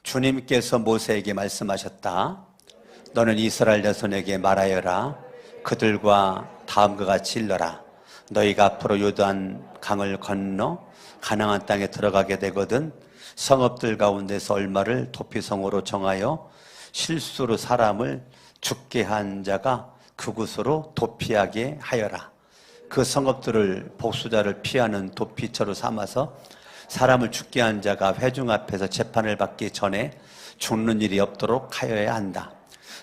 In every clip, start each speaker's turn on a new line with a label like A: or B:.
A: 주님께서 모세에게 말씀하셨다. 너는 이스라엘 자손에게 말하여라. 그들과 다음과 같이 일러라. 너희가 앞으로 요단 강을 건너 가나안 땅에 들어가게 되거든 성읍들 가운데서 얼마를 도피성으로 정하여 실수로 사람을 죽게 한 자가 그곳으로 도피하게 하여라. 그 성읍들을 복수자를 피하는 도피처로 삼아서 사람을 죽게 한 자가 회중 앞에서 재판을 받기 전에 죽는 일이 없도록 하여야 한다.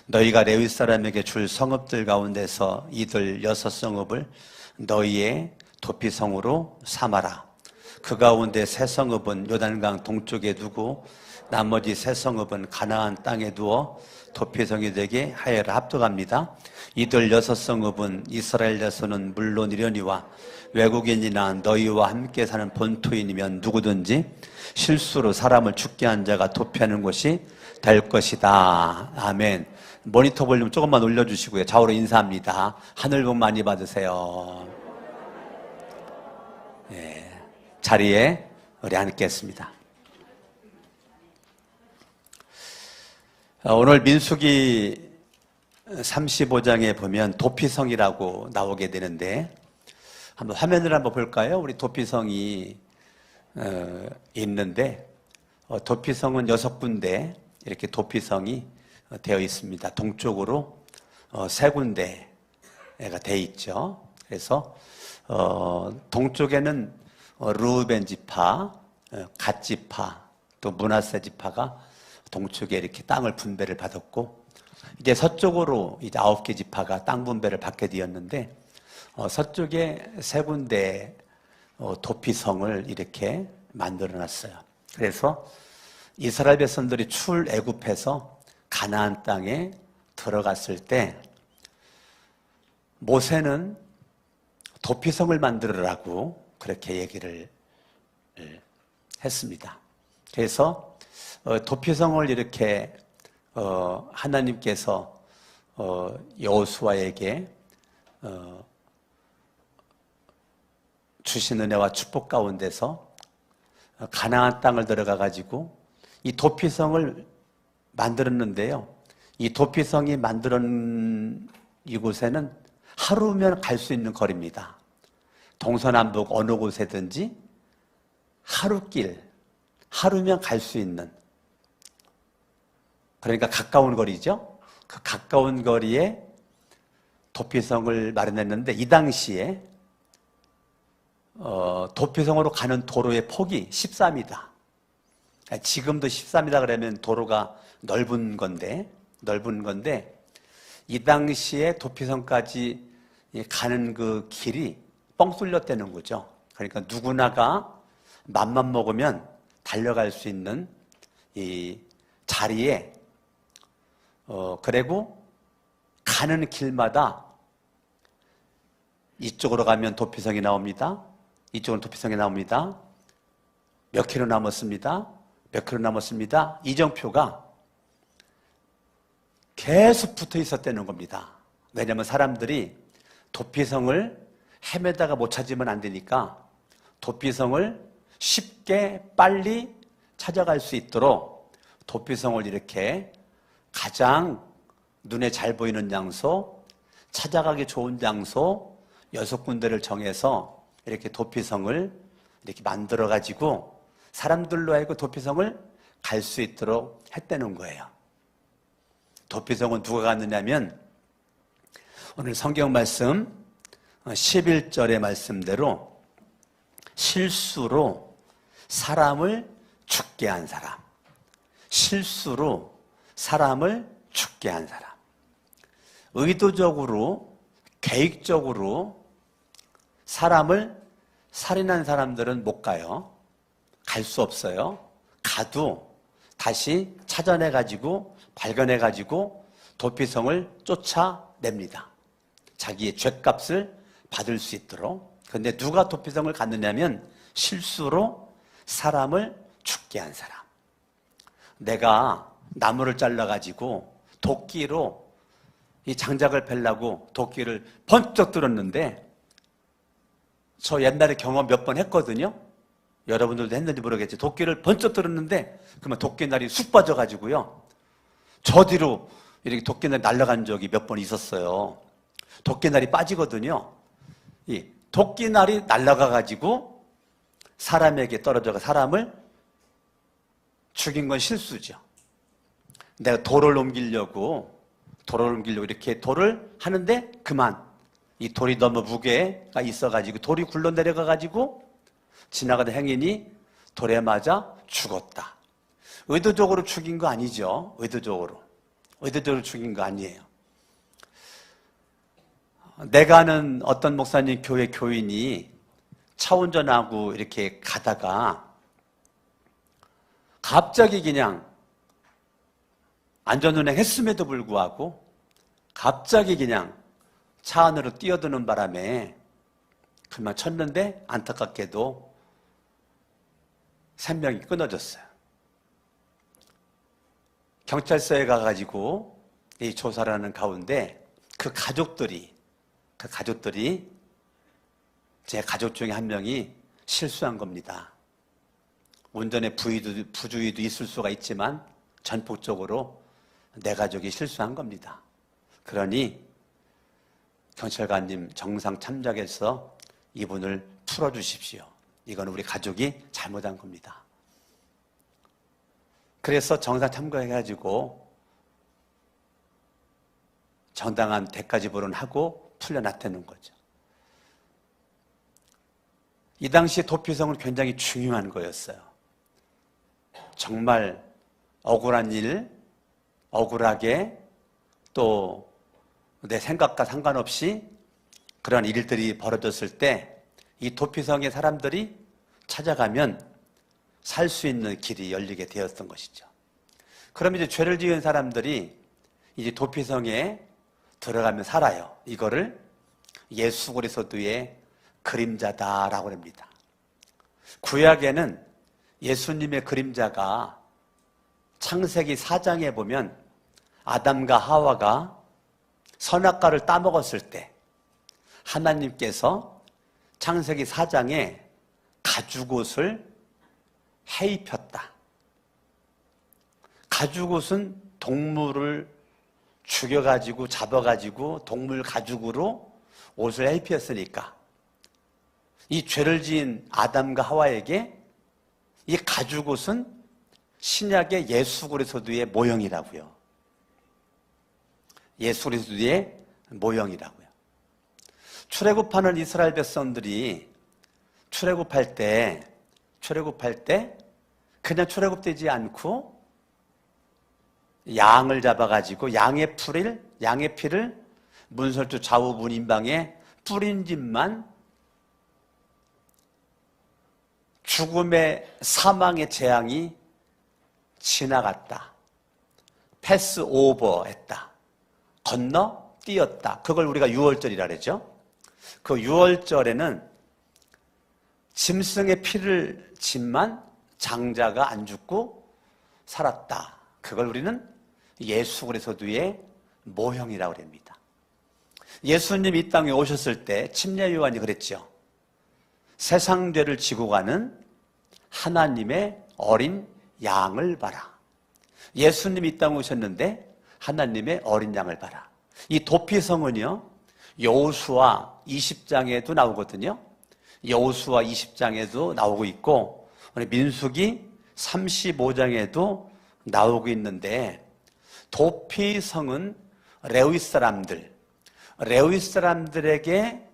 A: 너희가 레위 사람에게 줄 성읍들 가운데서 이들 6성읍을 너희의 도피성으로 삼아라. 그 가운데 세 성읍은 요단강 동쪽에 두고 나머지 세 성읍은 가나안 땅에 두어 도피성이 되게 하여라. 합독합니다. 이들 6성읍은 이스라엘 자손은 물론이려니와 외국인이나 너희와 함께 사는 본토인이면 누구든지 실수로 사람을 죽게 한 자가 도피하는 곳이 될 것이다. 아멘. 모니터 볼륨 조금만 올려주시고요. 좌우로 인사합니다. 하늘 복 많이 받으세요. 네, 자리에 우리 앉겠습니다. 오늘 민수기 35장에 보면 도피성이라고 나오게 되는데 한번 화면을 한번 볼까요? 우리 도피성이 있는데 도피성은 6군데 이렇게 도피성이 되어 있습니다. 동쪽으로 3군데가 되어 있죠. 그래서 동쪽에는 르우벤 지파, 갓 지파, 또 므낫세 지파가 동쪽에 이렇게 땅을 분배를 받았고 이제 서쪽으로 이제 9개 지파가 땅 분배를 받게 되었는데 서쪽에 3군데 도피성을 이렇게 만들어 놨어요. 그래서 이스라엘 백성들이 출애굽해서 가나안 땅에 들어갔을 때 모세는 도피성을 만들으라고 그렇게 얘기를 했습니다. 그래서 도피성을 이렇게 하나님께서 여호수아에게 주신 은혜와 축복 가운데서 가나안 땅을 들어가 가지고 이 도피성을 만들었는데요. 이 도피성이 만들은 이곳에는 하루면 갈 수 있는 거리입니다. 동서남북 어느 곳에든지 하루길, 하루면 갈 수 있는, 그러니까 가까운 거리죠. 그 가까운 거리에 도피성을 마련했는데 이 당시에 도피성으로 가는 도로의 폭이 13이다. 지금도 13이다 그러면 도로가 넓은 건데 이 당시에 도피성까지 가는 그 길이 뻥 뚫렸다는 거죠. 그러니까 누구나가 맘만 먹으면 달려갈 수 있는 이 자리에 그리고 가는 길마다 이쪽으로 가면 도피성이 나옵니다. 이쪽은 도피성이 나옵니다. 몇 킬로 남았습니다. 몇 킬로 남았습니다. 이정표가 계속 붙어 있었다는 겁니다. 왜냐하면 사람들이 도피성을 헤매다가 못 찾으면 안 되니까 도피성을 쉽게 빨리 찾아갈 수 있도록 도피성을 이렇게 가장 눈에 잘 보이는 장소, 찾아가기 좋은 장소 6군데를 정해서 이렇게 도피성을 이렇게 만들어 가지고 사람들로 하여금 도피성을 갈 수 있도록 했다는 거예요. 도피성은 누가 갔느냐면 오늘 성경 말씀 11절의 말씀대로 실수로 사람을 죽게 한 사람, 실수로 사람을 죽게 한 사람, 의도적으로 계획적으로 사람을 살인한 사람들은 못 가요. 갈 수 없어요. 가도 다시 찾아내가지고 발견해가지고 도피성을 쫓아냅니다. 자기의 죗값을 받을 수 있도록. 그런데 누가 도피성을 갔느냐면 실수로 사람을 죽게 한 사람. 내가 나무를 잘라가지고 도끼로 이 장작을 펴려고 도끼를 번쩍 들었는데 저 옛날에 경험 몇 번 했거든요. 여러분들도 했는지 모르겠지. 도끼를 번쩍 들었는데 그러면 도끼날이 쑥 빠져가지고요. 저 뒤로 이렇게 도끼날이 날아간 적이 몇 번 있었어요. 도끼날이 빠지거든요. 이 도끼날이 날아가가지고 사람에게 떨어져가 사람을 죽인 건 실수죠. 내가 돌을 옮기려고 이렇게 돌을 하는데 그만 이 돌이 너무 무게가 있어가지고 돌이 굴러 내려가가지고 지나가던 행인이 돌에 맞아 죽었다. 의도적으로 죽인 거 아니죠. 의도적으로 죽인 거 아니에요. 내가 아는 어떤 목사님 교회 교인이 차 운전하고 이렇게 가다가 갑자기 그냥 안전운행 했음에도 불구하고 갑자기 그냥 차 안으로 뛰어드는 바람에 그만 쳤는데 안타깝게도 생명이 끊어졌어요. 경찰서에 가가지고 이 조사를 하는 가운데 그 가족들이 제 가족 중에 한 명이 실수한 겁니다. 운전에 부주의도 있을 수가 있지만 전폭적으로 내 가족이 실수한 겁니다. 그러니 경찰관님 정상 참작해서 이분을 풀어주십시오. 이건 우리 가족이 잘못한 겁니다. 그래서 정상 참가해가지고 정당한 대가 지불은 하고 풀려났다는 거죠. 이 당시에 도피성은 굉장히 중요한 거였어요. 정말 억울한 일, 억울하게 또 내 생각과 상관없이 그런 일들이 벌어졌을 때 이 도피성의 사람들이 찾아가면 살 수 있는 길이 열리게 되었던 것이죠. 그럼 이제 죄를 지은 사람들이 이제 도피성에 들어가면 살아요. 이거를 예수 그리스도의 그림자다라고 합니다. 구약에는 예수님의 그림자가 창세기 4장에 보면 아담과 하와가 선악과를 따먹었을 때 하나님께서 창세기 4장에 가죽옷을 해입혔다. 가죽옷은 동물을 죽여가지고 잡아가지고 동물 가죽으로 옷을 해입혔으니까 이 죄를 지은 아담과 하와에게 이 가죽옷은 신약의 예수 그리스도의 모형이라고요. 예수 그리스도의 모형이라고요. 출애굽하는 이스라엘 백성들이 출애굽할 때 그냥 출애굽되지 않고 양을 잡아가지고 양의 피를 문설주 좌우 문인방에 뿌린 집만 죽음의 사망의 재앙이 지나갔다. 패스 오버했다. 건너뛰었다. 그걸 우리가 유월절이라 그러죠. 그 유월절에는 짐승의 피를 짐만 장자가 안 죽고 살았다. 그걸 우리는 예수 그리스도의 모형이라고 합니다. 예수님 이 땅에 오셨을 때 침례 요한이 그랬죠. 세상 죄를 지고 가는 하나님의 어린 양을 봐라. 예수님 이 땅에 오셨는데 하나님의 어린 양을 봐라. 이 도피성은요, 여호수아 20장에도 나오거든요. 여호수아 20장에도 나오고 있고 민수기 35장에도 나오고 있는데 도피성은 레위 사람들에게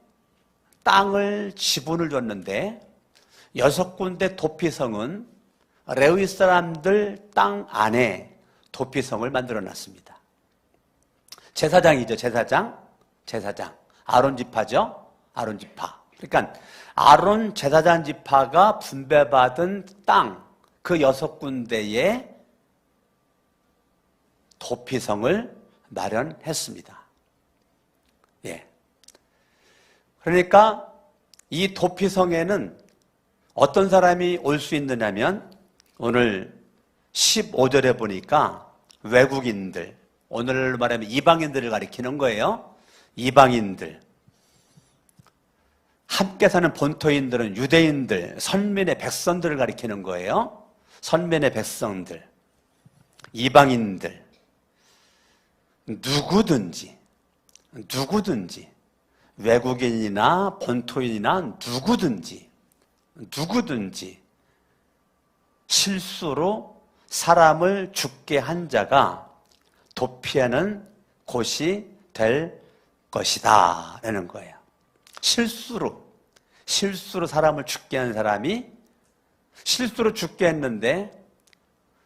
A: 땅을 지분을 줬는데 6군데 도피성은 레위 사람들 땅 안에 도피성을 만들어 놨습니다. 제사장이죠. 제사장. 아론 지파죠. 아론 지파. 그러니까 아론 제사장 지파가 분배받은 땅, 그 6군데에 도피성을 마련했습니다. 예. 그러니까 이 도피성에는 어떤 사람이 올 수 있느냐면 오늘 15절에 보니까 외국인들, 오늘 말하면 이방인들을 가리키는 거예요. 이방인들. 함께 사는 본토인들은 유대인들, 선민의 백성들을 가리키는 거예요. 선민의 백성들, 이방인들, 누구든지 외국인이나 본토인이나 누구든지 실수로 사람을 죽게 한 자가 도피하는 곳이 될 것이다 라는 거예요. 실수로 사람을 죽게 한 사람이 실수로 죽게 했는데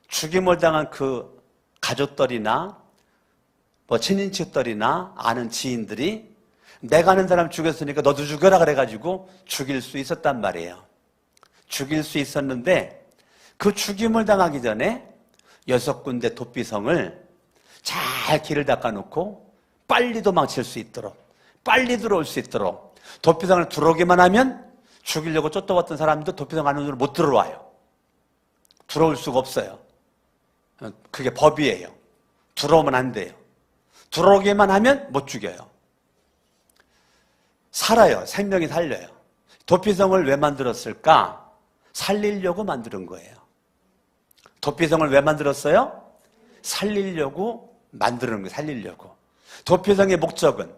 A: 죽임을 당한 그 가족들이나 친인척들이나 아는 지인들이 내가 아는 사람 죽였으니까 너도 죽여라 그래가지고 죽일 수 있었단 말이에요. 죽일 수 있었는데 그 죽임을 당하기 전에 6군데 도피성을 잘 길을 닦아놓고 빨리 도망칠 수 있도록, 빨리 들어올 수 있도록, 도피성을 들어오기만 하면 죽이려고 쫓아왔던 사람도 도피성 안으로 못 들어와요. 들어올 수가 없어요. 그게 법이에요. 들어오면 안 돼요. 들어오기만 하면 못 죽여요. 살아요. 생명이 살려요. 도피성을 왜 만들었을까? 살리려고 만드는 거예요. 도피성을 왜 만들었어요? 살리려고 만드는 거예요. 살리려고. 도피성의 목적은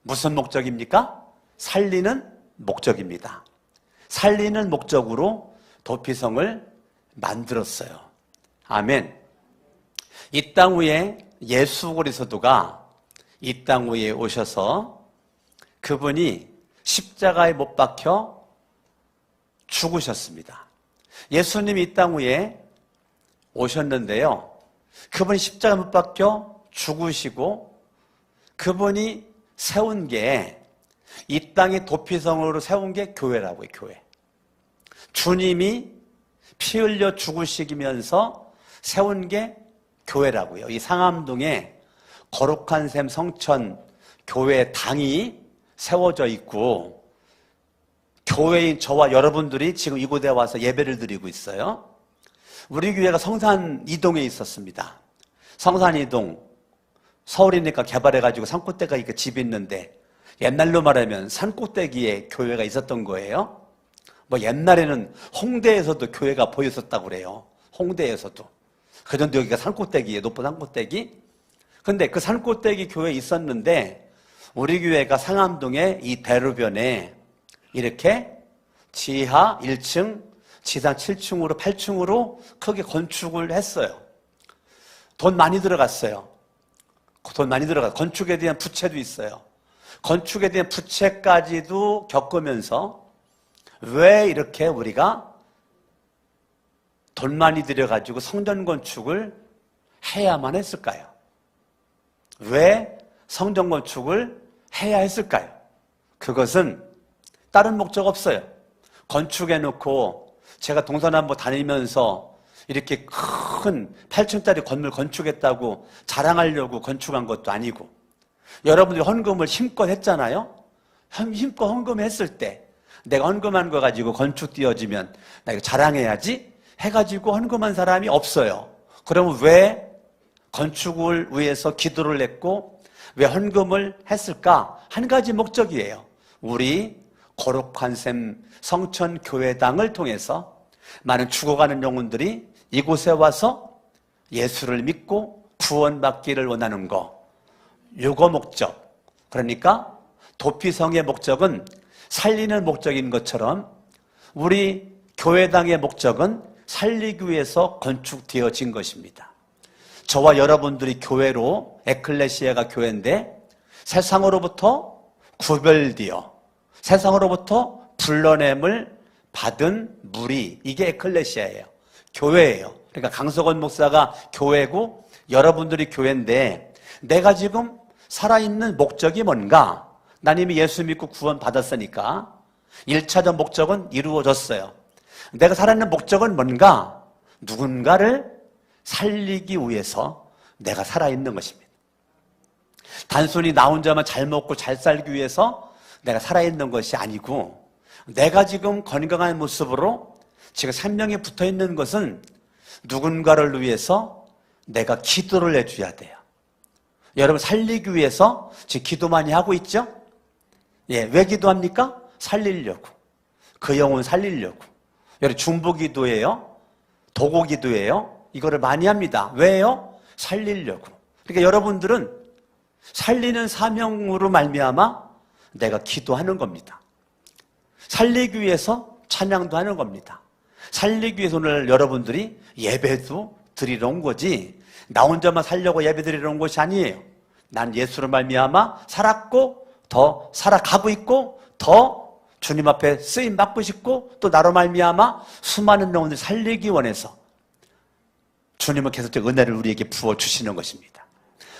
A: 무슨 목적입니까? 살리는 목적입니다. 살리는 목적으로 도피성을 만들었어요. 아멘. 이 땅 위에 예수 그리스도가 이 땅 위에 오셔서 그분이 십자가에 못 박혀 죽으셨습니다. 예수님이 이 땅 위에 오셨는데요. 그분이 십자가에 못 박혀 죽으시고 그분이 세운 게 이 땅의 도피성으로 세운 게 교회라고요. 교회. 주님이 피 흘려 죽으시면서 세운 게 교회라고요. 이 상암동에 거룩한 샘 성천 교회 당이 세워져 있고 교회인 저와 여러분들이 지금 이곳에 와서 예배를 드리고 있어요. 우리 교회가 성산이동에 있었습니다. 성산이동 서울이니까 개발해가지고 산꼭대기가 이렇게 집이 있는데 옛날로 말하면 산꼭대기에 교회가 있었던 거예요. 옛날에는 홍대에서도 교회가 보였었다고 그래요. 홍대에서도. 그런데 여기가 산꼭대기에 높은 산꼭대기. 근데 그 산꼭대기 교회에 있었는데 우리 교회가 상암동에 이 대로변에 이렇게 지하 1층, 지상 7층으로 8층으로 크게 건축을 했어요. 돈 많이 들어갔어요. 건축에 대한 부채도 있어요. 건축에 대한 부채까지도 겪으면서 왜 이렇게 우리가 돈 많이 들여가지고 성전 건축을 해야만 했을까요? 왜 성전 건축을 해야 했을까요? 그것은 다른 목적 없어요. 건축해놓고 제가 동서남북 다니면서 이렇게 큰 8층짜리 건물 건축했다고 자랑하려고 건축한 것도 아니고 여러분들이 헌금을 힘껏 했잖아요. 힘껏 헌금했을 때 내가 헌금한 거 가지고 건축 띄어지면 나 이거 자랑해야지 해가지고 헌금한 사람이 없어요. 그러면 왜 건축을 위해서 기도를 했고 왜 헌금을 했을까? 한 가지 목적이에요. 우리 거룩한 샘 성천교회당을 통해서 많은 죽어가는 영혼들이 이곳에 와서 예수를 믿고 구원받기를 원하는 거. 요거 목적. 그러니까 도피성의 목적은 살리는 목적인 것처럼 우리 교회당의 목적은 살리기 위해서 건축되어진 것입니다. 저와 여러분들이 교회로 에클레시아가 교회인데 세상으로부터 구별되어 세상으로부터 불러냄을 받은 무리, 이게 에클레시아예요. 교회예요. 그러니까 강석원 목사가 교회고 여러분들이 교회인데 내가 지금 살아있는 목적이 뭔가? 난 이미 예수 믿고 구원 받았으니까 1차적 목적은 이루어졌어요. 내가 살아있는 목적은 뭔가? 누군가를 살리기 위해서 내가 살아있는 것입니다. 단순히 나 혼자만 잘 먹고 잘 살기 위해서 내가 살아있는 것이 아니고 내가 지금 건강한 모습으로 지금 생명에 붙어있는 것은 누군가를 위해서 내가 기도를 해줘야 돼요. 여러분 살리기 위해서 지금 기도 많이 하고 있죠? 예, 왜 기도합니까? 살리려고, 그 영혼 살리려고. 여러분 중보기도예요, 도고기도예요. 이거를 많이 합니다. 왜요? 살리려고. 그러니까 여러분들은 살리는 사명으로 말미암아 내가 기도하는 겁니다. 살리기 위해서 찬양도 하는 겁니다. 살리기 위해서 오늘 여러분들이 예배도 드리러 온 거지, 나 혼자만 살려고 예배 드리러 온 것이 아니에요. 난 예수로 말미암아 살았고 더 살아가고 있고 더 주님 앞에 쓰임 받고 싶고 또 나로 말미암아 수많은 영혼을 살리기 원해서 주님은 계속적 은혜를 우리에게 부어주시는 것입니다.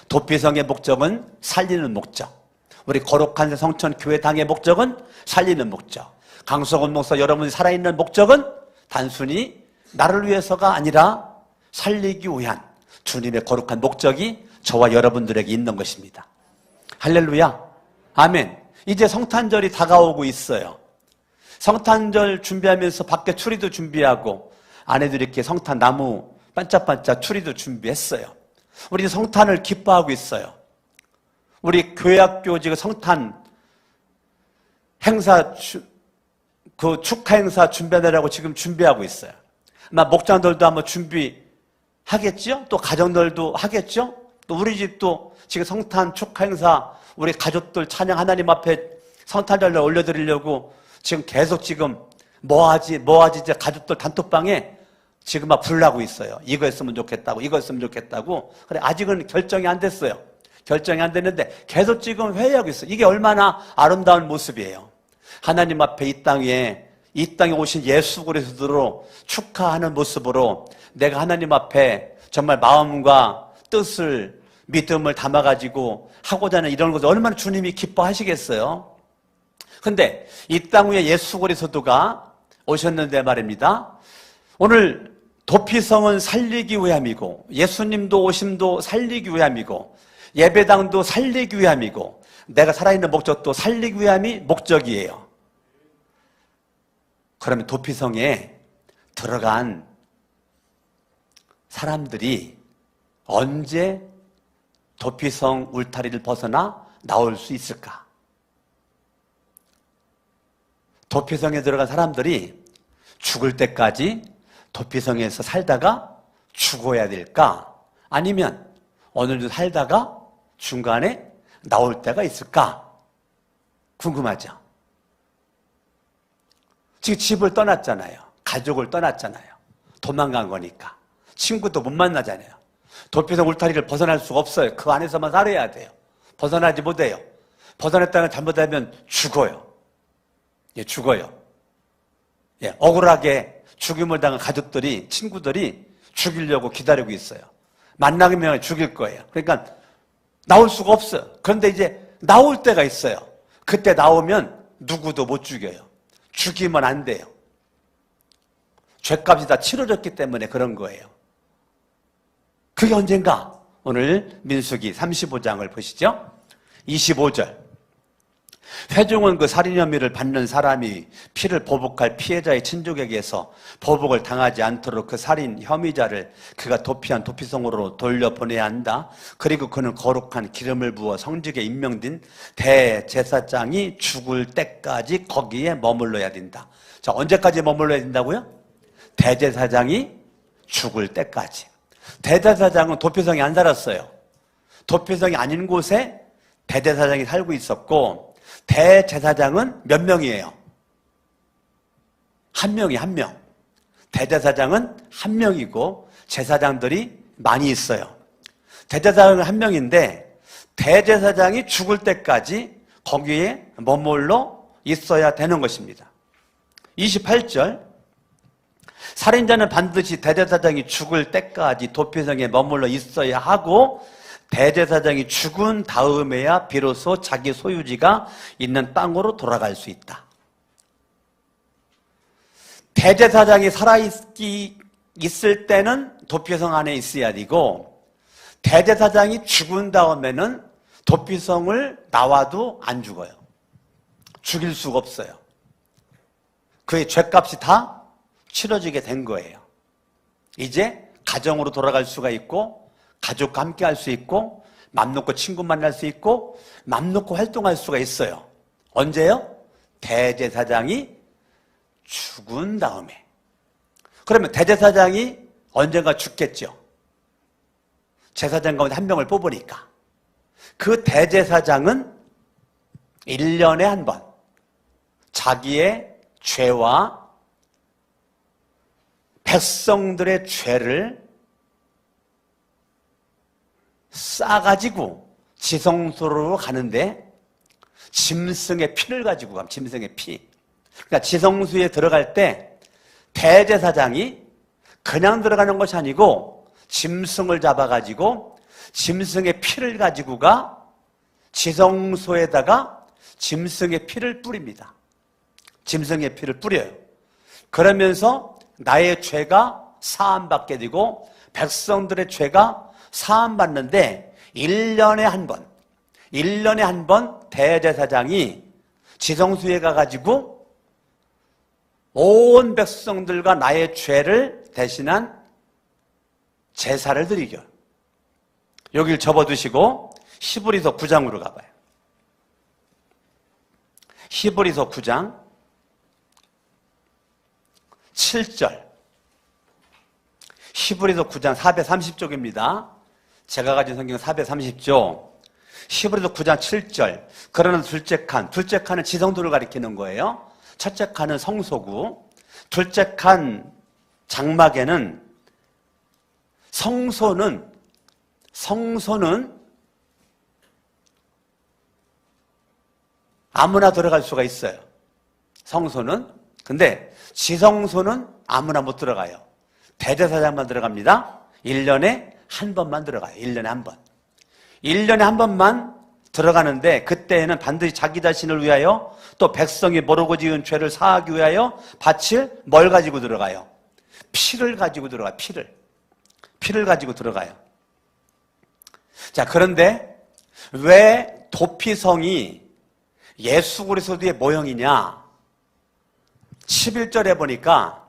A: 도피성의 목적은 살리는 목적, 우리 거룩한 성천 교회당의 목적은 살리는 목적, 강석원 목사 여러분이 살아있는 목적은 단순히 나를 위해서가 아니라 살리기 위한 주님의 거룩한 목적이 저와 여러분들에게 있는 것입니다. 할렐루야, 아멘. 이제 성탄절이 다가오고 있어요. 성탄절 준비하면서 밖에 추리도 준비하고 아내들이 이렇게 성탄 나무 반짝반짝 추리도 준비했어요. 우리 성탄을 기뻐하고 있어요. 우리 교회학교 지금 성탄 행사, 그 축하 행사 준비하느라고 지금 준비하고 있어요. 아마 목장들도 한번 준비하겠죠? 또 가정들도 하겠죠? 또 우리 집도 지금 성탄 축하 행사, 우리 가족들 찬양 하나님 앞에 성탄절을 올려드리려고 지금 계속 지금 뭐하지 이제 가족들 단톡방에 지금 막 불나고 있어요. 이거 했으면 좋겠다고, 이거 했으면 좋겠다고. 그래, 아직은 결정이 안 됐어요. 결정이 안 됐는데 계속 지금 회의하고 있어요. 이게 얼마나 아름다운 모습이에요. 하나님 앞에 이 땅에 오신 예수 그리스도로 축하하는 모습으로 내가 하나님 앞에 정말 마음과 뜻을, 믿음을 담아가지고 하고자 하는 이런 것을 얼마나 주님이 기뻐하시겠어요. 근데 이 땅 위에 예수 그리스도가 오셨는데 말입니다. 오늘 도피성은 살리기 위함이고, 예수님도 오심도 살리기 위함이고, 예배당도 살리기 위함이고, 내가 살아있는 목적도 살리기 위함이 목적이에요. 그러면 도피성에 들어간 사람들이 언제 도피성 울타리를 벗어나 나올 수 있을까? 도피성에 들어간 사람들이 죽을 때까지 도피성에서 살다가 죽어야 될까? 아니면 어느 정도 살다가 중간에 나올 때가 있을까? 궁금하죠? 지금 집을 떠났잖아요. 가족을 떠났잖아요. 도망간 거니까. 친구도 못 만나잖아요. 도피성 울타리를 벗어날 수가 없어요. 그 안에서만 살아야 돼요. 벗어나지 못해요. 벗어났다는 잘못하면 죽어요. 예, 죽어요. 예, 억울하게 죽임을 당한 가족들이, 친구들이 죽이려고 기다리고 있어요. 만나면 죽일 거예요. 그러니까 나올 수가 없어요. 그런데 이제 나올 때가 있어요. 그때 나오면 누구도 못 죽여요. 죽이면 안 돼요. 죄값이 다 치러졌기 때문에 그런 거예요. 그게 언젠가? 오늘 민수기 35장을 보시죠. 25절. 회중은 그 살인 혐의를 받는 사람이 피를 보복할 피해자의 친족에게서 보복을 당하지 않도록 그 살인 혐의자를 그가 도피한 도피성으로 돌려보내야 한다. 그리고 그는 거룩한 기름을 부어 성직에 임명된 대제사장이 죽을 때까지 거기에 머물러야 된다. 자, 언제까지 머물러야 된다고요? 대제사장이 죽을 때까지. 대제사장은 도피성에 안 살았어요. 도피성이 아닌 곳에 대제사장이 살고 있었고, 대제사장은 몇 명이에요? 한 명이 한 명. 대제사장은 한 명이고 제사장들이 많이 있어요. 대제사장은 한 명인데 대제사장이 죽을 때까지 거기에 머물러 있어야 되는 것입니다. 28절. 살인자는 반드시 대제사장이 죽을 때까지 도피성에 머물러 있어야 하고, 대제사장이 죽은 다음에야 비로소 자기 소유지가 있는 땅으로 돌아갈 수 있다. 대제사장이 살아있을 때는 도피성 안에 있어야 되고, 대제사장이 죽은 다음에는 도피성을 나와도 안 죽어요. 죽일 수가 없어요. 그의 죄값이 다 치러지게 된 거예요. 이제 가정으로 돌아갈 수가 있고, 가족과 함께 할 수 있고, 맘 놓고 친구 만날 수 있고, 맘 놓고 활동할 수가 있어요. 언제요? 대제사장이 죽은 다음에, 그러면 대제사장이 언젠가 죽겠죠. 제사장 가운데 한 명을 뽑으니까. 그 대제사장은 1년에 한 번 자기의 죄와 백성들의 죄를 싸가지고 지성소로 가는데 짐승의 피를 가지고 가면, 짐승의 피. 그러니까 지성소에 들어갈 때 대제사장이 그냥 들어가는 것이 아니고 짐승을 잡아가지고 짐승의 피를 가지고 가 지성소에다가 짐승의 피를 뿌립니다. 짐승의 피를 뿌려요. 그러면서 나의 죄가 사함받게 되고 백성들의 죄가 사함받는데 1년에 한 번, 1년에 한 번 대제사장이 지성소에 가가지고 온 백성들과 나의 죄를 대신한 제사를 드리죠. 여기를 접어두시고 히브리서 9장으로 가봐요. 히브리서 9장 7절. 히브리서 9장 430쪽입니다. 제가 가진 성경 430쪽. 히브리서 9장 7절. 그러나 둘째 칸은 지성도를 가리키는 거예요. 첫째 칸은 성소고, 둘째 칸 장막에는 성소는 아무나 들어갈 수가 있어요. 성소는. 근데 지성소는 아무나 못 들어가요. 대제사장만 들어갑니다. 1년에 한 번만 들어가요. 1년에 한 번. 1년에 한 번만 들어가는데 그때에는 반드시 자기 자신을 위하여 또 백성이 모르고 지은 죄를 사하기 위하여 바칠 뭘 가지고 들어가요? 피를 가지고 들어가요. 피를 가지고 들어가요. 자, 그런데 왜 도피성이 예수 그리스도의 모형이냐? 11절에 보니까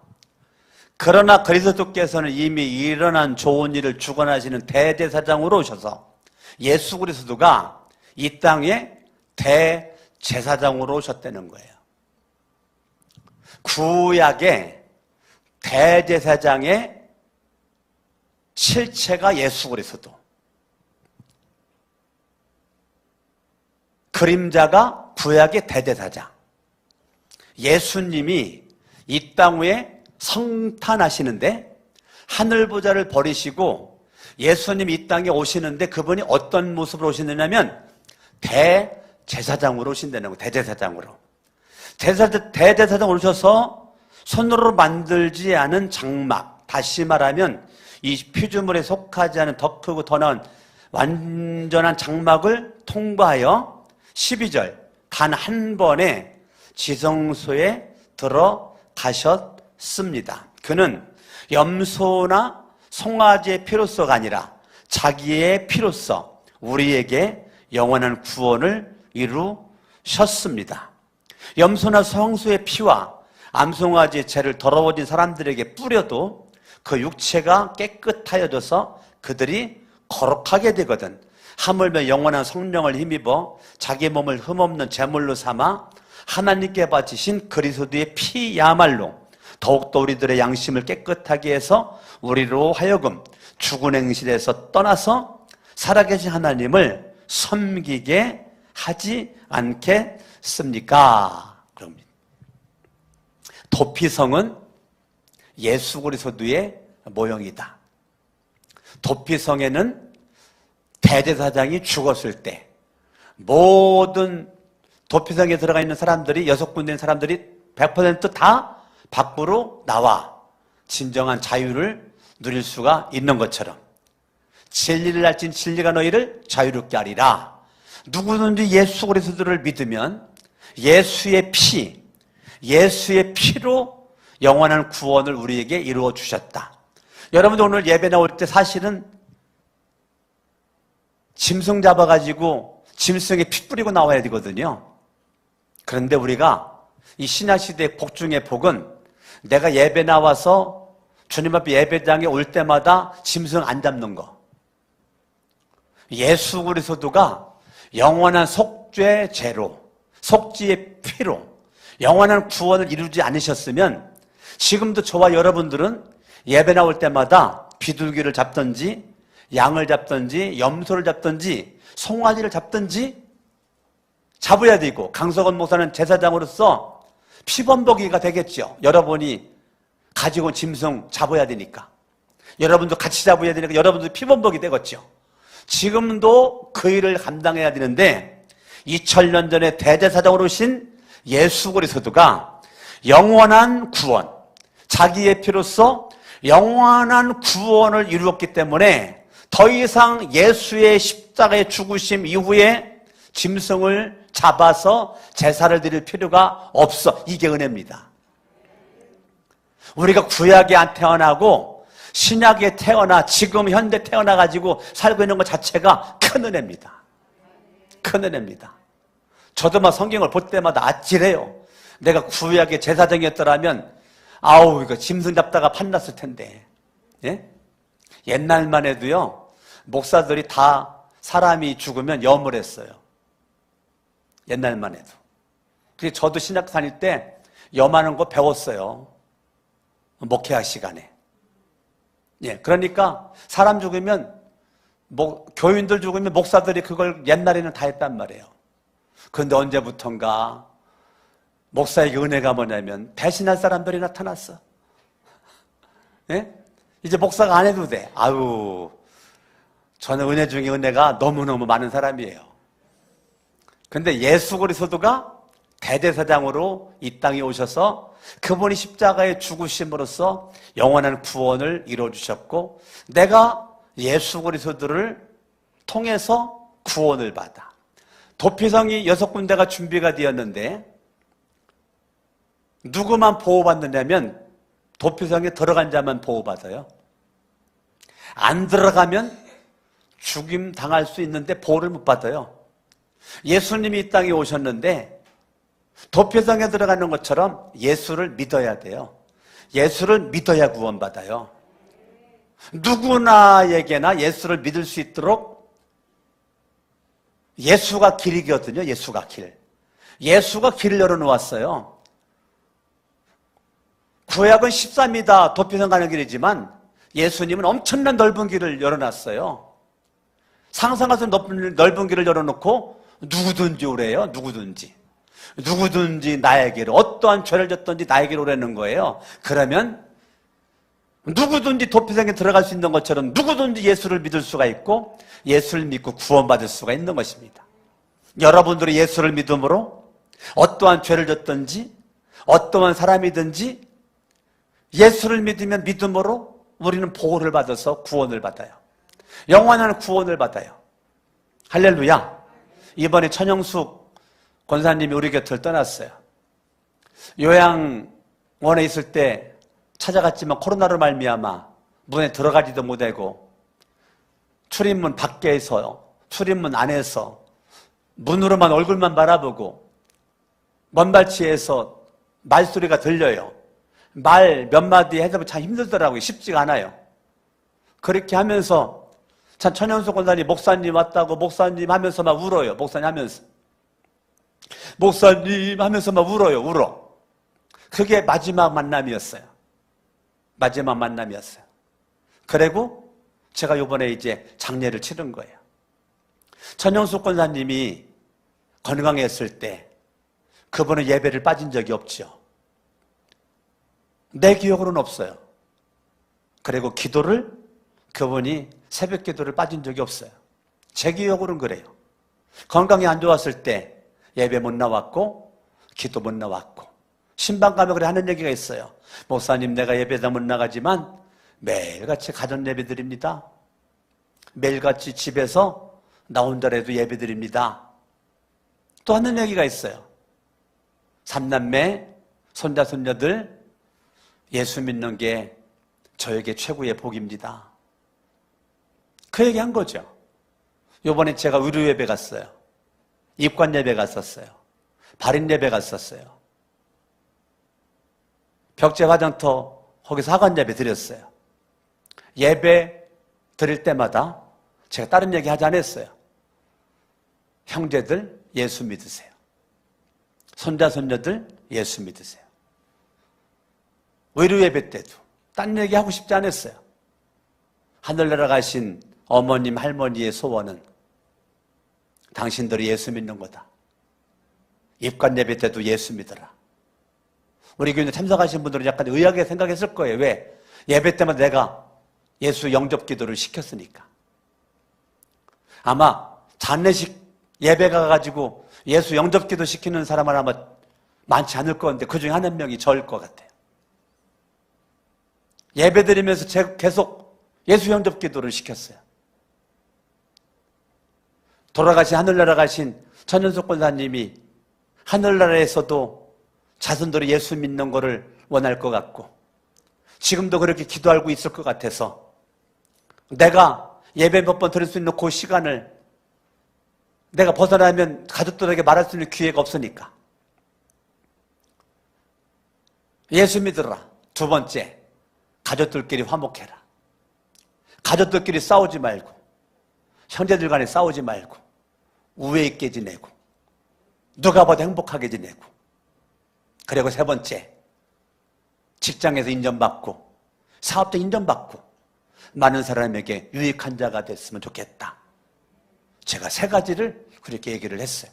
A: 그러나 그리스도께서는 이미 일어난 좋은 일을 주관하시는 대제사장으로 오셔서 예수 그리스도가 이 땅에 대제사장으로 오셨다는 거예요. 구약의 대제사장의 실체가 예수 그리스도. 그림자가 구약의 대제사장. 예수님이 이 땅 위에 성탄하시는데 하늘 보좌를 버리시고 예수님이 이 땅에 오시는데 그분이 어떤 모습으로 오시느냐면 대제사장으로 오신다는 거예요. 대제사장으로. 대제사장으로 오셔서 손으로 만들지 않은 장막, 다시 말하면 이 피조물에 속하지 않은 더 크고 더 나은 완전한 장막을 통과하여 12절 단 한 번에 지성소에 들어가셨습니다. 그는 염소나 송아지의 피로서가 아니라 자기의 피로서 우리에게 영원한 구원을 이루셨습니다. 염소나 성소의 피와 암송아지의 죄를 더러워진 사람들에게 뿌려도 그 육체가 깨끗하여져서 그들이 거룩하게 되거든. 하물며 영원한 성령을 힘입어 자기 몸을 흠없는 제물로 삼아 하나님께 바치신 그리스도의 피야말로 더욱더 우리들의 양심을 깨끗하게 해서 우리로 하여금 죽은 행실에서 떠나서 살아계신 하나님을 섬기게 하지 않겠습니까? 그럼 도피성은 예수 그리스도의 모형이다. 도피성에는 대제사장이 죽었을 때 모든 도피성에 들어가 있는 사람들이 6군데인 사람들이 100% 다 밖으로 나와 진정한 자유를 누릴 수가 있는 것처럼 진리를 알진 진리가 너희를 자유롭게 하리라. 누구든지 예수 그리스도를 믿으면 예수의 피로 영원한 구원을 우리에게 이루어 주셨다. 여러분들 오늘 예배 나올 때 사실은 짐승 잡아가지고 짐승에 피 뿌리고 나와야 되거든요. 그런데 우리가 이 신약시대의 복 중의 복은 내가 예배 나와서 주님 앞에 예배장에 올 때마다 짐승 안 잡는 거. 예수 그리스도가 영원한 속죄 제로, 속죄의 피로 영원한 구원을 이루지 않으셨으면 지금도 저와 여러분들은 예배 나올 때마다 비둘기를 잡든지 양을 잡든지 염소를 잡든지 송아지를 잡든지 잡아야 되고, 강석원 목사는 제사장으로서 피범벅이가 되겠죠. 여러분이 가지고 온 짐승 잡아야 되니까, 여러분도 같이 잡아야 되니까 여러분도 피범벅이 되겠죠. 지금도 그 일을 감당해야 되는데 2000년 전에 대제사장으로 오신 예수 그리스도가 영원한 구원, 자기의 피로써 영원한 구원을 이루었기 때문에 더 이상 예수의 십자가의 죽으심 이후에 짐승을 잡아서 제사를 드릴 필요가 없어. 이게 은혜입니다. 우리가 구약에 안 태어나고 신약에 태어나 지금 현대 태어나가지고 살고 있는 것 자체가 큰 은혜입니다. 큰 은혜입니다. 저도 막 성경을 볼 때마다 아찔해요. 내가 구약의 제사장이었더라면 아우 이거 짐승 잡다가 판났을 텐데. 예? 옛날만 해도요, 목사들이 다 사람이 죽으면 염을 했어요. 옛날만 해도. 그래서 저도 신학 다닐 때 염하는 거 배웠어요. 목회학 시간에. 예, 그러니까 사람 죽으면, 교인들 죽으면 목사들이 그걸 옛날에는 다 했단 말이에요. 그런데 언제부턴가 목사에게 은혜가 뭐냐면 배신할 사람들이 나타났어. 예? 이제 목사가 안 해도 돼. 아유, 저는 은혜 중에 은혜가 너무너무 많은 사람이에요. 근데 예수 그리스도가 대제사장으로 이 땅에 오셔서 그분이 십자가에 죽으심으로써 영원한 구원을 이루어주셨고, 내가 예수 그리스도를 통해서 구원을 받아. 도피성이 6군데가 준비가 되었는데 누구만 보호받느냐면 도피성에 들어간 자만 보호받아요. 안 들어가면 죽임 당할 수 있는데 보호를 못 받아요. 예수님이 이 땅에 오셨는데 도피성에 들어가는 것처럼 예수를 믿어야 돼요. 예수를 믿어야 구원받아요. 누구나에게나 예수를 믿을 수 있도록 예수가 길이거든요. 예수가 길. 예수가 길을 열어놓았어요. 구약은 13이다 도피성 가는 길이지만 예수님은 엄청난 넓은 길을 열어놨어요. 상상할 수 없는 넓은 길을 열어놓고 누구든지 오래요. 누구든지 나에게로, 어떠한 죄를 졌든지 나에게로 오라는 거예요. 그러면 누구든지 도피성에 들어갈 수 있는 것처럼 누구든지 예수를 믿을 수가 있고 예수를 믿고 구원받을 수가 있는 것입니다. 여러분들이 예수를 믿음으로 어떠한 죄를 졌든지 어떠한 사람이든지 예수를 믿으면 믿음으로 우리는 보호를 받아서 구원을 받아요. 영원한 구원을 받아요. 할렐루야. 이번에 천영숙 권사님이 우리 곁을 떠났어요. 요양원에 있을 때 찾아갔지만 코로나로 말미암아 문에 들어가지도 못하고 출입문 밖에서, 출입문 안에서 문으로만 얼굴만 바라보고 먼발치에서 말소리가 들려요. 말 몇 마디 해도 참 힘들더라고요. 쉽지가 않아요. 그렇게 하면서 참 천연수 권사님 목사님 왔다고 목사님 하면서 막 울어요. 목사님 하면서. 목사님 하면서 막 울어. 그게 마지막 만남이었어요. 마지막 만남이었어요. 그리고 제가 이번에 이제 장례를 치른 거예요. 천영숙 권사님이 건강했을 때 그분은 예배를 빠진 적이 없죠. 내 기억으로는 없어요. 그리고 기도를 그분이 새벽 기도를 빠진 적이 없어요. 제 기억으로는 그래요. 건강이 안 좋았을 때 예배 못 나왔고 기도 못 나왔고 신방 가면 그래 하는 얘기가 있어요. 목사님 내가 예배다 못 나가지만 매일같이 가정 예배 드립니다. 매일같이 집에서 나 혼자라도 예배 드립니다. 또 하는 얘기가 있어요. 삼남매 손자 손녀들 예수 믿는 게 저에게 최고의 복입니다. 그 얘기 한 거죠. 이번에 제가 의료 예배 갔어요. 입관 예배 갔었어요. 발인 예배 갔었어요. 벽제 화장터 거기서 학원 예배 드렸어요. 예배 드릴 때마다 제가 다른 얘기 하지 않았어요. 형제들 예수 믿으세요. 손자 손녀들 예수 믿으세요. 의료 예배 때도 딴 얘기 하고 싶지 않았어요. 하늘나라 가신 어머님, 할머니의 소원은 당신들이 예수 믿는 거다. 입관 예배 때도 예수 믿어라. 우리 교인에 참석하신 분들은 약간 의아하게 생각했을 거예요. 왜? 예배 때마다 내가 예수 영접 기도를 시켰으니까. 아마 장례식 예배 가가지고 예수 영접 기도 시키는 사람은 아마 많지 않을 건데 그 중에 한 명이 저일 것 같아요. 예배 드리면서 계속 예수 영접 기도를 시켰어요. 돌아가신 하늘나라 가신 천연석 권사님이 하늘나라에서도 자손들이 예수 믿는 거를 원할 것 같고 지금도 그렇게 기도하고 있을 것 같아서 내가 예배 몇 번 드릴 수 있는 그 시간을 내가 벗어나면 가족들에게 말할 수 있는 기회가 없으니까 예수 믿으라. 두 번째, 가족들끼리 화목해라. 가족들끼리 싸우지 말고 형제들 간에 싸우지 말고 우애 있게 지내고 누가 봐도 행복하게 지내고 그리고 세 번째, 직장에서 인정받고 사업도 인정받고 많은 사람에게 유익한 자가 됐으면 좋겠다. 제가 세 가지를 그렇게 얘기를 했어요.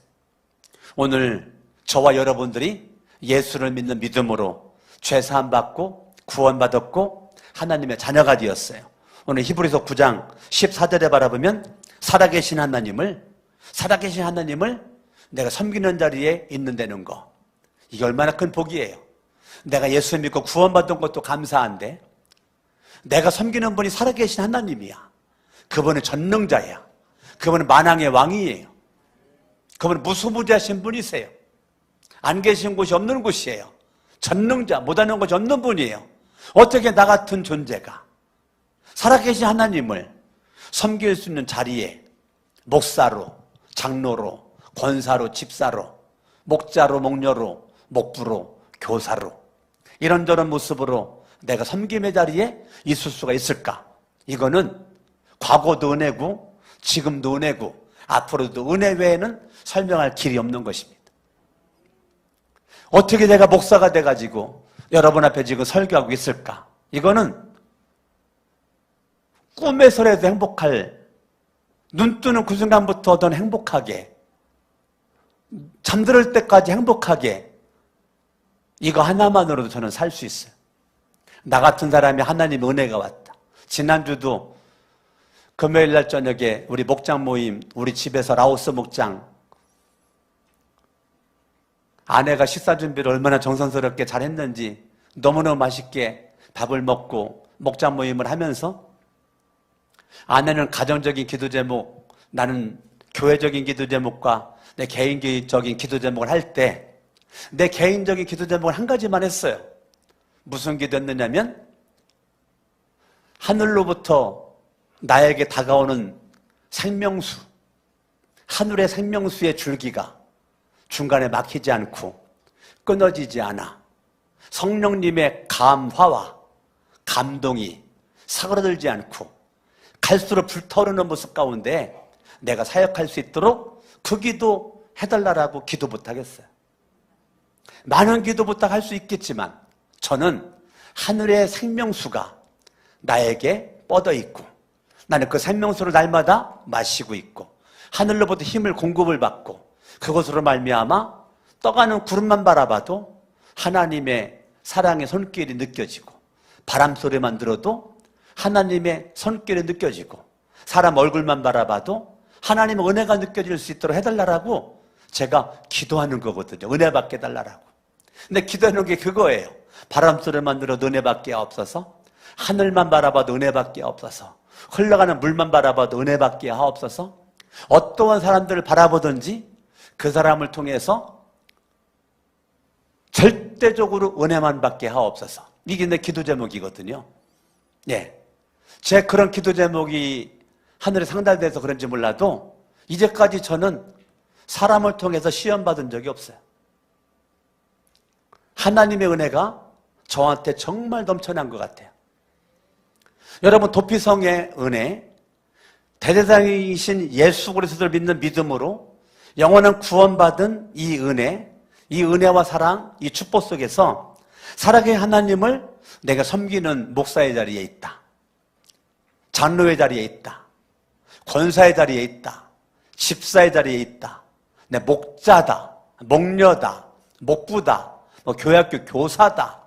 A: 오늘 저와 여러분들이 예수를 믿는 믿음으로 죄사함 받고 구원받았고 하나님의 자녀가 되었어요. 오늘 히브리서 9장 14절에 바라보면 살아계신 하나님을 내가 섬기는 자리에 있는다는 거, 이게 얼마나 큰 복이에요. 내가 예수 믿고 구원받은 것도 감사한데 내가 섬기는 분이 살아계신 하나님이야. 그분은 전능자야. 그분은 만왕의 왕이에요. 그분은 무소부지하신 분이세요. 안 계신 곳이 없는 곳이에요. 전능자, 못하는 것이 없는 분이에요. 어떻게 나 같은 존재가 살아계신 하나님을 섬길 수 있는 자리에 목사로, 장로로, 권사로, 집사로, 목자로, 목녀로, 목부로, 교사로 이런저런 모습으로 내가 섬김의 자리에 있을 수가 있을까? 이거는 과거도 은혜고 지금도 은혜고 앞으로도 은혜 외에는 설명할 길이 없는 것입니다. 어떻게 내가 목사가 돼가지고 여러분 앞에 지금 설교하고 있을까? 이거는 꿈에서라도 행복할, 눈 뜨는 그 순간부터 더 행복하게, 잠들 때까지 행복하게, 이거 하나만으로도 저는 살 수 있어요. 나 같은 사람이 하나님 은혜가 왔다. 지난주도 금요일 날 저녁에 우리 목장 모임, 우리 집에서 라오스 목장 아내가 식사 준비를 얼마나 정성스럽게 잘했는지 너무너무 맛있게 밥을 먹고 목장 모임을 하면서 아내는 가정적인 기도 제목, 나는 교회적인 기도 제목과 내 개인적인 기도 제목을 할 때 내 개인적인 기도 제목을 한 가지만 했어요. 무슨 기도였느냐면 하늘로부터 나에게 다가오는 생명수, 하늘의 생명수의 줄기가 중간에 막히지 않고 끊어지지 않아 성령님의 감화와 감동이 사그라들지 않고 갈수록 불타오르는 모습 가운데 내가 사역할 수 있도록 그 기도 해달라고 기도 부탁했어요. 많은 기도 부탁할 수 있겠지만 저는 하늘의 생명수가 나에게 뻗어 있고 나는 그 생명수를 날마다 마시고 있고 하늘로부터 힘을 공급을 받고 그것으로 말미암아 떠가는 구름만 바라봐도 하나님의 사랑의 손길이 느껴지고 바람 소리만 들어도 하나님의 손길이 느껴지고 사람 얼굴만 바라봐도 하나님의 은혜가 느껴질 수 있도록 해달라고 제가 기도하는 거거든요. 은혜 받게 해달라고. 근데 기도하는 게 그거예요. 바람 소리만 들어도 은혜 받게 하옵소서, 하늘만 바라봐도 은혜 받게 하옵소서, 흘러가는 물만 바라봐도 은혜 받게 하옵소서, 어떠한 사람들을 바라보든지 그 사람을 통해서 절대적으로 은혜만 받게 하옵소서. 이게 내 기도 제목이거든요. 예. 제 그런 기도 제목이 하늘에 상달돼서 그런지 몰라도 이제까지 저는 사람을 통해서 시험받은 적이 없어요. 하나님의 은혜가 저한테 정말 넘쳐난 것 같아요. 여러분, 도피성의 은혜, 대제사장이신 예수 그리스도를 믿는 믿음으로 영원한 구원받은 이 은혜, 이 은혜와 사랑, 이 축복 속에서 살아계신 하나님을 내가 섬기는 목사의 자리에 있다. 장로의 자리에 있다. 권사의 자리에 있다. 집사의 자리에 있다. 내 목자다. 목녀다. 목부다. 뭐 교회학교 교사다.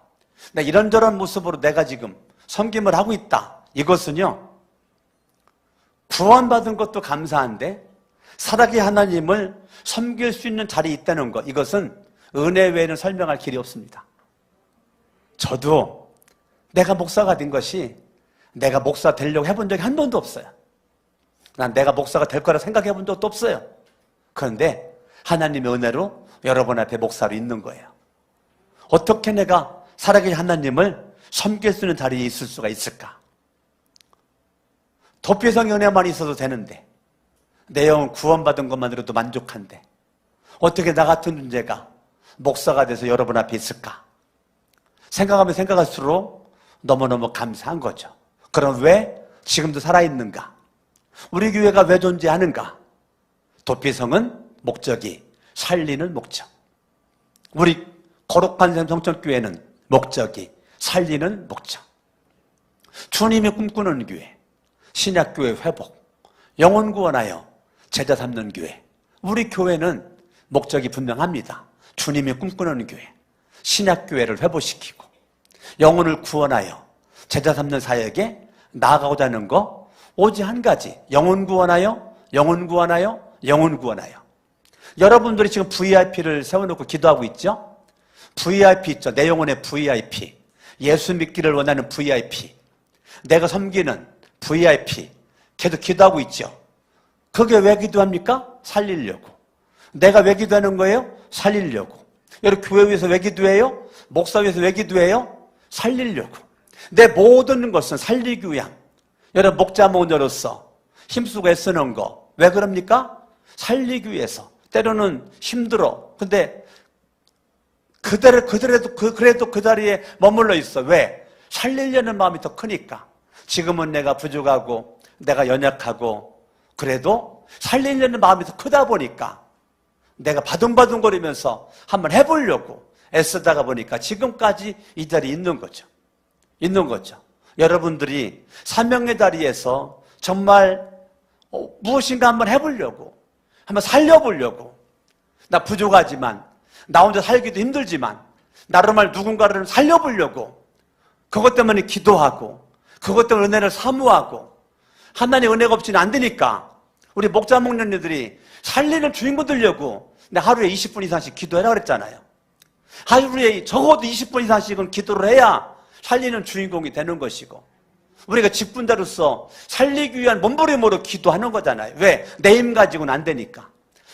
A: 내 이런저런 모습으로 내가 지금 섬김을 하고 있다. 이것은요, 구원받은 것도 감사한데 살아계신 하나님을 섬길 수 있는 자리에 있다는 것, 이것은 은혜 외에는 설명할 길이 없습니다. 저도 내가 목사가 된 것이 내가 목사 되려고 해본 적이 한 번도 없어요. 난 내가 목사가 될 거라 생각해 본 적도 없어요. 그런데 하나님의 은혜로 여러분 앞에 목사로 있는 거예요. 어떻게 내가 살아계신 하나님을 섬길 수 있는 자리에 있을 수가 있을까? 도피성의 은혜만 있어도 되는데, 내 영혼 구원받은 것만으로도 만족한데 어떻게 나 같은 존재가 목사가 돼서 여러분 앞에 있을까? 생각하면 생각할수록 너무너무 감사한 거죠. 그럼 왜 지금도 살아있는가? 우리 교회가 왜 존재하는가? 도피성은 목적이 살리는 목적, 우리 거룩한 샘 성천교회는 목적이 살리는 목적, 주님이 꿈꾸는 교회, 신약교회 회복, 영혼 구원하여 제자 삼는 교회. 우리 교회는 목적이 분명합니다. 주님이 꿈꾸는 교회, 신약교회를 회복시키고 영혼을 구원하여 제자 삼는 사역에 나아가고자 하는 거 오직 한 가지, 영혼 구원하여, 영혼 구원하여, 영혼 구원하여. 여러분들이 지금 VIP를 세워놓고 기도하고 있죠? VIP 있죠? 내 영혼의 VIP, 예수 믿기를 원하는 VIP, 내가 섬기는 VIP, 계속 기도하고 있죠? 그게 왜 기도합니까? 살리려고. 내가 왜 기도하는 거예요? 살리려고. 여러분 교회 위해서 왜 기도해요? 목사 위해서 왜 기도해요? 살리려고. 내 모든 것은 살리기 위함. 여러분 목자 목녀로서 힘쓰고 애쓰는 거 왜 그럽니까? 살리기 위해서. 때로는 힘들어. 근데 그래도 그 자리에 머물러 있어. 왜? 살리려는 마음이 더 크니까. 지금은 내가 부족하고 내가 연약하고 그래도 살리려는 마음이 더 크다 보니까 내가 바둥바둥거리면서 한번 해보려고 애쓰다가 보니까 지금까지 이 자리에 있는 거죠. 있는 거죠. 여러분들이 사명의 자리에서 정말 무엇인가 한번 해보려고, 한번 살려보려고. 나 부족하지만, 나 혼자 살기도 힘들지만 나름대로 누군가를 살려보려고 그것 때문에 기도하고 그것 때문에 은혜를 사모하고, 하나님의 은혜가 없이는 안 되니까 우리 목자 목녀들이 살리는 주인공 되려고 하루에 20분 이상씩 기도해라 그랬잖아요. 하루에 적어도 20분 이상씩은 기도를 해야 살리는 주인공이 되는 것이고, 우리가 직분자로서 살리기 위한 몸부림으로 기도하는 거잖아요. 왜? 내 힘 가지고는 안 되니까.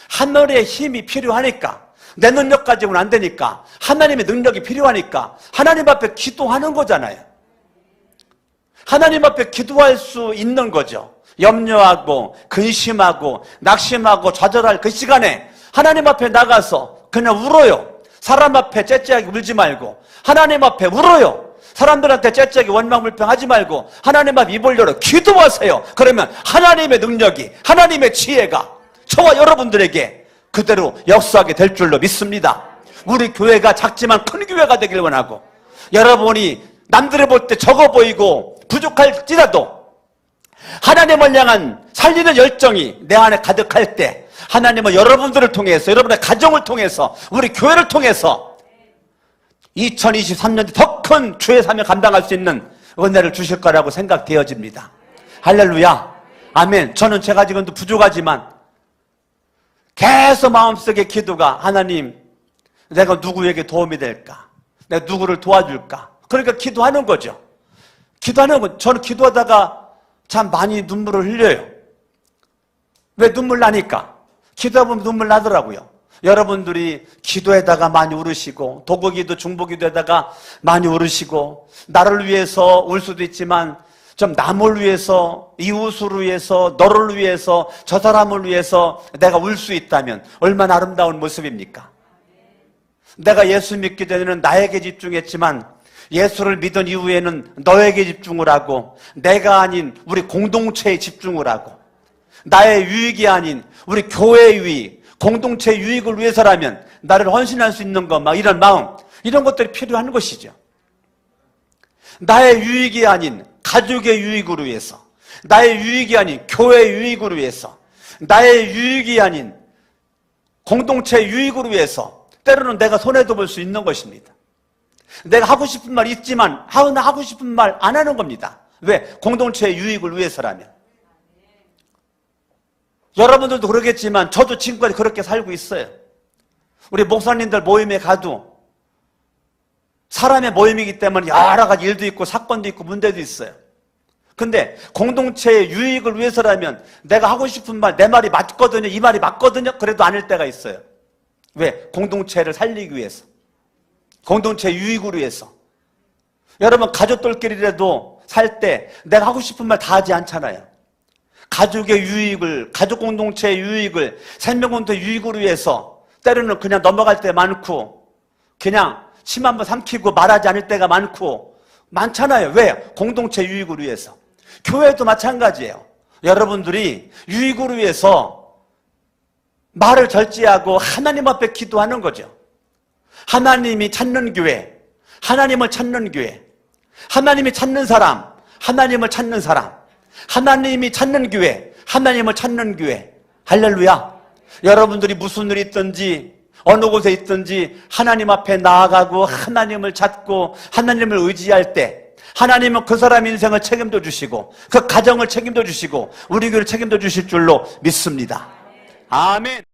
A: 하늘의 힘이 필요하니까. 내 능력 가지고는 안 되니까. 하나님의 능력이 필요하니까 하나님 앞에 기도하는 거잖아요. 하나님 앞에 기도할 수 있는 거죠. 염려하고 근심하고 낙심하고 좌절할 그 시간에 하나님 앞에 나가서 그냥 울어요. 사람 앞에 째째하게 울지 말고 하나님 앞에 울어요. 사람들한테 째째하게 원망불평하지 말고 하나님 앞에 입을 열어 기도하세요. 그러면 하나님의 능력이, 하나님의 지혜가 저와 여러분들에게 그대로 역사하게 될 줄로 믿습니다. 우리 교회가 작지만 큰 교회가 되길 원하고, 여러분이 남들을 볼 때 적어 보이고 부족할지라도 하나님을 향한 살리는 열정이 내 안에 가득할 때 하나님은 여러분들을 통해서, 여러분의 가정을 통해서, 우리 교회를 통해서 2023년 더 큰 주의 삶을 감당할 수 있는 은혜를 주실 거라고 생각되어집니다. 할렐루야. 아멘. 저는 제가 지금도 부족하지만 계속 마음속에 기도가, 하나님 내가 누구에게 도움이 될까? 내가 누구를 도와줄까? 그러니까 기도하는 거죠. 기도하는 거. 저는 기도하다가 참 많이 눈물을 흘려요. 왜 눈물 나니까? 기도하다 보면 눈물 나더라고요. 여러분들이 기도에다가 많이 울으시고, 도구기도 중보기도에다가 많이 울으시고, 나를 위해서 울 수도 있지만 좀 남을 위해서, 이웃을 위해서, 너를 위해서, 저 사람을 위해서 내가 울 수 있다면 얼마나 아름다운 모습입니까? 내가 예수 믿기 전에는 나에게 집중했지만 예수를 믿은 이후에는 너에게 집중을 하고, 내가 아닌 우리 공동체에 집중을 하고, 나의 유익이 아닌 우리 교회의 유익, 공동체의 유익을 위해서라면 나를 헌신할 수 있는 것, 막 이런 마음, 이런 것들이 필요한 것이죠. 나의 유익이 아닌 가족의 유익으로 위해서, 나의 유익이 아닌 교회의 유익으로 위해서, 나의 유익이 아닌 공동체의 유익으로 위해서 때로는 내가 손해도 볼 수 있는 것입니다. 내가 하고 싶은 말 있지만 하고 싶은 말 안 하는 겁니다. 왜? 공동체의 유익을 위해서라면. 여러분들도 그러겠지만 저도 지금까지 그렇게 살고 있어요. 우리 목사님들 모임에 가도 사람의 모임이기 때문에 여러 가지 일도 있고 사건도 있고 문제도 있어요. 근데 공동체의 유익을 위해서라면 내가 하고 싶은 말, 내 말이 맞거든요, 이 말이 맞거든요, 그래도 안 할 때가 있어요. 왜? 공동체를 살리기 위해서, 공동체의 유익을 위해서. 여러분, 가족들끼리라도 살 때 내가 하고 싶은 말 다 하지 않잖아요. 가족의 유익을, 가족 공동체의 유익을, 생명공동체의 유익을 위해서 때로는 그냥 넘어갈 때 많고, 그냥 침 한번 삼키고 말하지 않을 때가 많잖아요. 왜? 공동체 유익을 위해서. 교회도 마찬가지예요. 여러분들이 유익을 위해서 말을 절제하고 하나님 앞에 기도하는 거죠. 하나님이 찾는 교회, 하나님을 찾는 교회, 하나님이 찾는 사람, 하나님을 찾는 사람, 하나님이 찾는 교회, 하나님을 찾는 교회. 할렐루야. 여러분들이 무슨 일이 있든지 어느 곳에 있든지 하나님 앞에 나아가고 하나님을 찾고 하나님을 의지할 때 하나님은 그 사람 인생을 책임져 주시고 그 가정을 책임져 주시고 우리 교회를 책임져 주실 줄로 믿습니다. 아멘.